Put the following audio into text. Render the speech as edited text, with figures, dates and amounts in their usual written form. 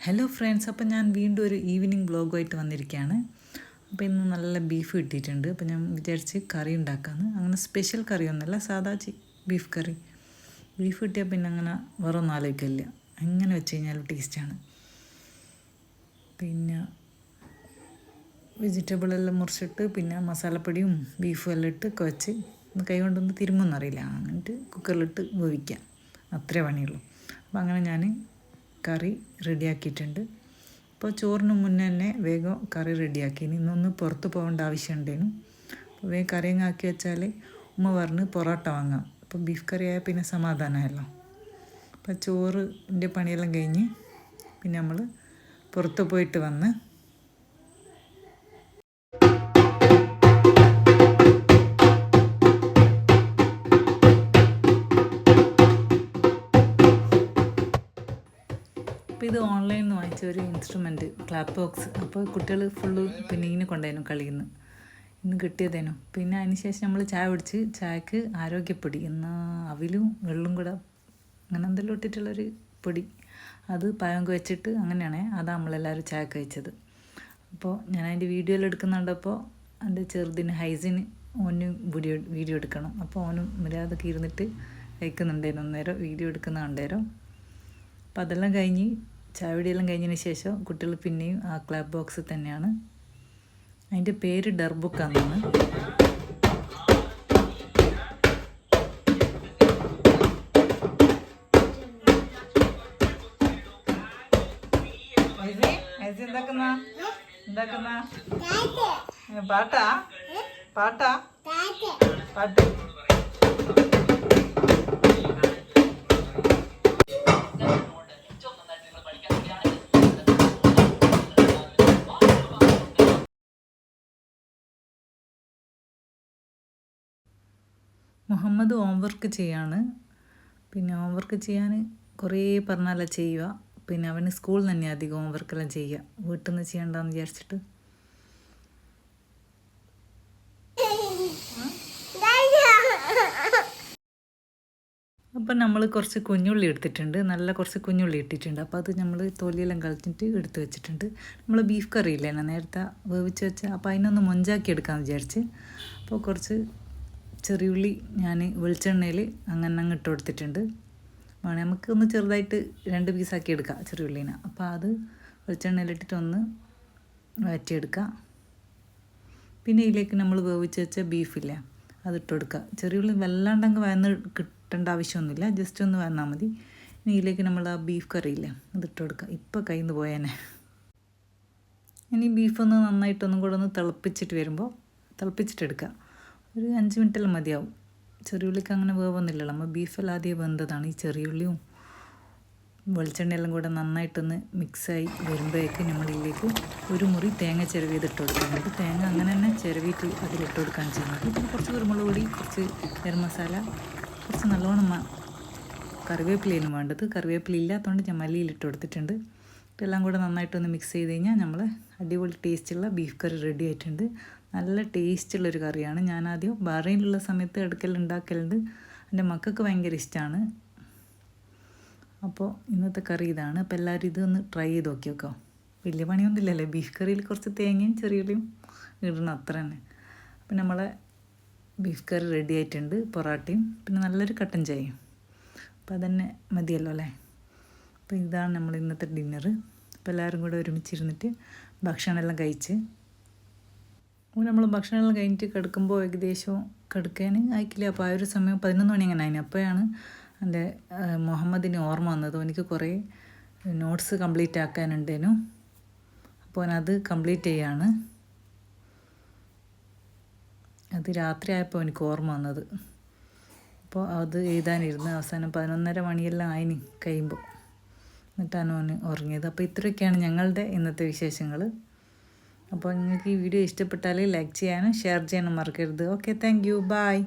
Hello friends, അപ്പോൾ ഞാൻ വീണ്ടും ഒരു ഈവനിങ് വ്ളോഗുമായിട്ട് വന്നിരിക്കുകയാണ്. അപ്പോൾ ഇന്ന് നല്ല ബീഫ് കിട്ടിയിട്ടുണ്ട്. അപ്പോൾ ഞാൻ വിചാരിച്ച് കറി ഉണ്ടാക്കാമെന്ന്. അങ്ങനെ സ്പെഷ്യൽ കറിയൊന്നുമല്ല, സാധാ ബീഫ് കറി. ബീഫ് കിട്ടിയാൽ പിന്നെ അങ്ങനെ വേറെ ഒന്നും ആലോചിക്കില്ല, എങ്ങനെ വെച്ച് കഴിഞ്ഞാലും ടേസ്റ്റാണ്. പിന്നെ വെജിറ്റബിളെല്ലാം മുറിച്ചിട്ട് പിന്നെ മസാലപ്പൊടിയും ബീഫും എല്ലാം ഇട്ട് കുഴച്ച് കൈ കൊണ്ടൊന്ന് തിരുമ്പൊന്നറിയില്ല, എന്നിട്ട് കുക്കറിലിട്ട് വേവിക്കാം, അത്രേ പണിയുള്ളൂ. അപ്പോൾ അങ്ങനെ ഞാൻ കറി റെഡിയാക്കിയിട്ടുണ്ട്. അപ്പോൾ ചോറിന് മുന്നേ തന്നെ വേഗം കറി റെഡിയാക്കിന്. ഇന്നൊന്ന് പുറത്ത് പോകേണ്ട ആവശ്യമുണ്ടേനു. അപ്പോൾ വേഗം കറിയങ്ങ് ആക്കി വെച്ചാൽ ഉമ്മ പറഞ്ഞ് പൊറോട്ട വാങ്ങാം. അപ്പോൾ ബീഫ് കറി ആയാൽ പിന്നെ സമാധാനമല്ലോ. അപ്പോൾ ചോറിൻ്റെ പണിയെല്ലാം കഴിഞ്ഞ് പിന്നെ നമ്മൾ പുറത്ത് പോയിട്ട് വന്ന് അപ്പോൾ ഇത് ഓൺലൈനിൽ നിന്ന് വാങ്ങിച്ച ഒരു ഇൻസ്ട്രുമെൻറ്റ്, ക്ലാപ്പ് ബോക്സ്. അപ്പോൾ കുട്ടികൾ ഫുള്ള് പിന്നെ ഇതിനെ കൊണ്ടായിരുന്നു കളിയുന്നു, ഇന്ന് കിട്ടിയതേനു. പിന്നെ അതിന് ശേഷം നമ്മൾ ചായ കുടിച്ച് ചായക്ക് ആരോഗ്യപ്പൊടി അവിലും വെള്ളം കൂടെ അങ്ങനെ എന്തെല്ലാം ഇട്ടിട്ടുള്ളൊരു പൊടി, അത് പഴം വെച്ചിട്ട് അങ്ങനെയാണ് അതാണ് നമ്മളെല്ലാവരും ചായ കഴിച്ചത്. അപ്പോൾ ഞാൻ അതിൻ്റെ വീഡിയോയിൽ എടുക്കുന്നുണ്ടപ്പോൾ എൻ്റെ ചെറുതിന് ഹൈസിന് ഓന് വീഡിയോ എടുക്കണം. അപ്പോൾ ഓനും മര്യാദക്ക് ഇരുന്നിട്ട് കഴിക്കുന്നുണ്ടായിരുന്നു, അന്നേരം വീഡിയോ എടുക്കുന്ന കണ്ടേരം. അപ്പോൾ അതെല്ലാം കഴിഞ്ഞ് ചായവടിയെല്ലാം കഴിഞ്ഞതിന് ശേഷം കുട്ടികൾ പിന്നെയും ആ ക്ലാപ്പ് ബോക്സ് തന്നെയാണ്. അതിൻ്റെ പേര് ഡർബുക്കാന്നാണ്. പാട്ടാ പാട്ടാ പാട്ട്. മുഹമ്മദ് ഹോംവർക്ക് ചെയ്യാണ്. പിന്നെ ഹോംവർക്ക് ചെയ്യാൻ കുറേ പറഞ്ഞാലേ ചെയ്യുക. പിന്നെ അവന് സ്കൂളിൽ തന്നെ അധികം ഹോംവർക്കെല്ലാം ചെയ്യുക, വീട്ടിൽ നിന്ന് ചെയ്യണ്ടെന്ന് വിചാരിച്ചിട്ട്. അപ്പം നമ്മൾ കുറച്ച് കുഞ്ഞുള്ളി എടുത്തിട്ടുണ്ട്, നല്ല കുറച്ച് കുഞ്ഞുള്ളി ഇട്ടിട്ടുണ്ട്. അപ്പോൾ അത് നമ്മൾ തൊലിയെല്ലാം കളഞ്ഞിട്ട് എടുത്ത് വെച്ചിട്ടുണ്ട്. നമ്മൾ ബീഫ് കറി ഇല്ലേ നേരത്തെ വേവിച്ച് വെച്ചാൽ, അപ്പോൾ അതിനൊന്ന് മൊഞ്ചാക്കി എടുക്കാമെന്ന് വിചാരിച്ച്. അപ്പോൾ കുറച്ച് ചെറിയുള്ളി ഞാൻ വെളിച്ചെണ്ണയിൽ അങ്ങനെ ഇട്ട് കൊടുത്തിട്ടുണ്ട്. വേണേൽ നമുക്ക് ഒന്ന് ചെറുതായിട്ട് 2 പീസാക്കി എടുക്കാം ചെറിയുള്ളീനെ. അപ്പോൾ അത് വെളിച്ചെണ്ണയിലിട്ടിട്ട് ഒന്ന് വഴറ്റിയെടുക്കുക. പിന്നെ ഇതിലേക്ക് നമ്മൾ വേവിച്ച് വെച്ച ബീഫില്ലേ അതിട്ട് കൊടുക്കുക. ചെറിയുള്ളി വല്ലാണ്ടങ്ങ് വയന്ന് കിട്ടേണ്ട ആവശ്യമൊന്നുമില്ല, ജസ്റ്റ് ഒന്ന് വന്നാൽ മതി. ഇനി ഇതിലേക്ക് നമ്മൾ ആ ബീഫ് കറിയില്ലേ അതിട്ട് കൊടുക്കുക. ഇപ്പോൾ കയ്യിൽ നിന്ന് പോയേനെ. ഇനി ബീഫൊന്ന് നന്നായിട്ടൊന്നും കൂടെ ഒന്ന് തിളപ്പിച്ചിട്ടെടുക്കുക. ഒരു 5 മിനിറ്റെല്ലാം മതിയാവും. ചെറിയുള്ളിക്ക് അങ്ങനെ വേവൊന്നുമില്ലല്ലോ, നമ്മൾ ബീഫെല്ലാം ആദ്യം വെന്തതാണ്. ഈ ചെറിയുള്ളിയും വെളിച്ചെണ്ണയെല്ലാം കൂടെ നന്നായിട്ടൊന്ന് മിക്സായി വരുമ്പോഴേക്ക് നമ്മളിലേക്ക് ഒരു മുറി തേങ്ങ ചിരവിയതിട്ട് കൊടുക്കുന്നുണ്ട്. തേങ്ങ അങ്ങനെ തന്നെ ചിരവിയിട്ട് അതിലിട്ട് കൊടുക്കാൻ ചെയ്യുന്നത്. പിന്നെ കുറച്ച് കുരുമുളക് പൊടി, കുറച്ച് ഗരം മസാല, കുറച്ച് നല്ലോണം കറിവേപ്പിലയാണ് വേണ്ടത്. കറിവേപ്പില ഇല്ലാത്തതുകൊണ്ട് ഞാൻ മല്ലിയിലിട്ട് കൊടുത്തിട്ടുണ്ട്. ഇതെല്ലാം കൂടെ നന്നായിട്ടൊന്ന് മിക്സ് ചെയ്ത് കഴിഞ്ഞാൽ നമ്മൾ അടിപൊളി ടേസ്റ്റുള്ള ബീഫ് കറി റെഡി ആയിട്ടുണ്ട്. നല്ല ടേസ്റ്റുള്ളൊരു കറിയാണ്. ഞാനാദ്യം ബഹ്റൈനിലുള്ള സമയത്ത് ഉണ്ടാക്കലുണ്ട്. എൻ്റെ മക്കൾക്ക് ഭയങ്കര ഇഷ്ടമാണ്. അപ്പോൾ ഇന്നത്തെ കറി ഇതാണ്. അപ്പോൾ എല്ലാവരും ഇതൊന്ന് ട്രൈ ചെയ്ത് നോക്കിയോക്കോ. വലിയ പണിയൊന്നുമില്ലല്ലേ, ബീഫ് കറിയിൽ കുറച്ച് തേങ്ങയും ചെറിയുള്ളിയും ഇടണം, അത്ര തന്നെ. അപ്പം നമ്മളെ ബീഫ് കറി റെഡി ആയിട്ടുണ്ട്. പൊറാട്ടയും പിന്നെ നല്ലൊരു കട്ടൻ ചായയും. അപ്പോൾ അതന്നെ മതിയല്ലോ അല്ലേ. അപ്പോൾ ഇതാണ് നമ്മൾ ഇന്നത്തെ ഡിന്നർ. അപ്പോൾ എല്ലാവരും കൂടെ ഒരുമിച്ചിരുന്നിട്ട് ഭക്ഷണമെല്ലാം കഴിച്ച് നമ്മൾ ഭക്ഷണമെല്ലാം കഴിഞ്ഞിട്ട് കിടക്കുമ്പോൾ ഏകദേശം കിടക്കാൻ ആയിക്കില്ല. അപ്പോൾ ആ ഒരു സമയം 11 മണി അങ്ങനെ ആയിന്. അപ്പോഴാണ് എൻ്റെ മുഹമ്മദിന് ഓർമ്മ വന്നത്. എനിക്ക് കുറേ നോട്ട്സ് കംപ്ലീറ്റ് ആക്കാനുണ്ടേനു. അപ്പോൾ അത് കംപ്ലീറ്റ് ചെയ്യാണ്. അത് രാത്രി ആയപ്പോൾ എനിക്ക് ഓർമ്മ വന്നത്. അപ്പോൾ അത് എഴുതാനിരുന്ന് അവസാനം 11:30 മണിയെല്ലാം ആയിന് കഴിയുമ്പോൾ. എന്നിട്ടാണ് ഓന് ഉറങ്ങിയത്. അപ്പോൾ ഇത്രയൊക്കെയാണ് ഞങ്ങളുടെ ഇന്നത്തെ വിശേഷങ്ങൾ. അപ്പോൾ നിങ്ങൾക്ക് ഈ വീഡിയോ ഇഷ്ടപ്പെട്ടാൽ ലൈക്ക് ചെയ്യാനും ഷെയർ ചെയ്യാനും മറക്കരുത്. Okay, thank you, by.